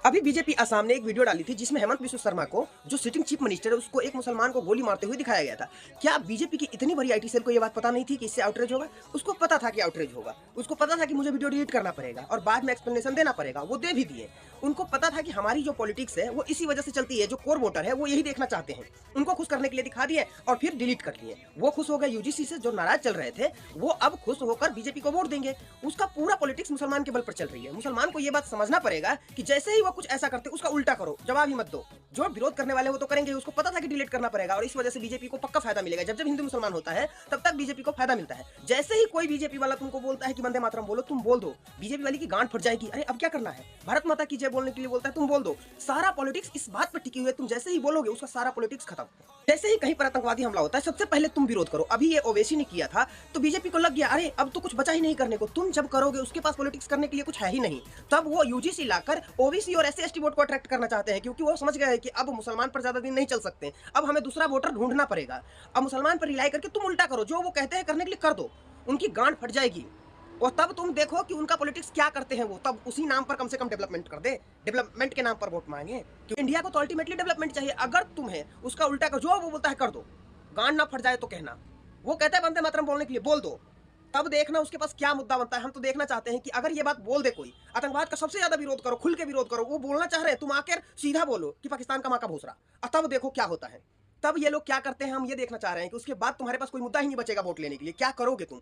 अभी बीजेपी असम ने एक वीडियो डाली थी जिसमें हेमंत बिस्व शर्मा को, जो सिटिंग चीफ मिनिस्टर है, उसको एक मुसलमान को गोली मारते हुए दिखाया गया था। क्या बीजेपी की इतनी बड़ी आईटी सेल को ये बात पता नहीं थी कि इससे आउटरीच होगा? उसको पता था कि आउटरीच होगा, उसको पता था कि मुझे वीडियो डिलीट करना पड़ेगा और बाद में एक्सप्लेनेशन देना पड़ेगा, वो दे भी दिए। उनको पता था कि हमारी जो पॉलिटिक्स है वो इसी वजह से चलती है, जो कोर वोटर है वो यही देखना चाहते हैं। उनको खुश करने के लिए दिखा दिए और फिर डिलीट कर लिए। वो खुश हो गए यूजीसी से, जो नाराज चल रहे थे वो अब खुश होकर बीजेपी को वोट देंगे। उसका पूरा पॉलिटिक्स मुसलमान के बल पर चल रही है। मुसलमान को ये बात समझना पड़ेगा कि जैसे ही वो कुछ ऐसा करते उसका उल्टा करो, जवाब ही मत दो। जो विरोध करने वाले वो तो करेंगे, उसको पता था कि डिलीट करना पड़ेगा और इस वजह से बीजेपी को पक्का फायदा मिलेगा। जब जब हिंदू मुसलमान होता है तब तक बीजेपी को फायदा मिलता है। जैसे ही कोई बीजेपी वाला तुमको बोलता है कि वंदे मातरम बोलो, तुम बोल दो, बीजेपी वाली की गांड फट जाएगी। अरे अब क्या करना है, भारत माता की जय बोलने के लिए बोलता है, तुम बोल दो। सारा पॉलिटिक्स इस बात पर टिकी हुई है, तुम जैसे ही बोलोगे उसका सारा पॉलिटिक्स खत्म। जैसे ही कहीं पर आतंकवादी हमला होता है सबसे पहले तुम विरोध करो। अभी ये ओवैसी ने किया था तो बीजेपी को लग गया अरे अब तो कुछ बचा ही नहीं करने को। तुम जब करोगे उसके पास पॉलिटिक्स करने के लिए कुछ है ही नहीं। तब वो यूजीसी लाकर ओबीसी और एससी एसटी वोट को अट्रैक्ट करना चाहते हैं, क्योंकि वो समझ गए हैं कि अब मुसलमान पर ज्यादा दिन नहीं चल सकते। अब हमें दूसरा वोटर ढूंढना पड़ेगा। अब मुसलमान पर रिलाई करके तुम उल्टा करो, जो वो कहते हैं करने के लिए कर दो, उनकी गांड फट जाएगी। और तब तुम देखो कि उनका पॉलिटिक्स क्या करते हैं। वो तब उसी नाम पर कम से कम डेवलपमेंट कर दे, डेवलपमेंट के नाम पर वोट मांगे, क्योंकि इंडिया को तो अल्टीमेटली डेवलपमेंट चाहिए। अगर तुम्हें उसका उल्टा कर, जो वो बोलता है कर दो, गांड ना फट जाए तो कहना। वो कहता है वंदे मातरम बोलने के लिए, बोल दो। तब देखना उसके पास क्या मुद्दा बनता है। हम तो देखना चाहते हैं कि अगर ये बात बोल दे कोई, आतंकवाद का सबसे ज्यादा विरोध करो, खुल के विरोध करो। वो बोलना चाह रहे हैं, तुम आकर सीधा बोलो कि पाकिस्तान का माँ का भूसरा, और तब देखो क्या होता है। तब ये लोग क्या करते हैं हम ये देखना चाह रहे हैं कि उसके बाद तुम्हारे पास कोई मुद्दा ही नहीं बचेगा वोट लेने के लिए। क्या करोगे तुम?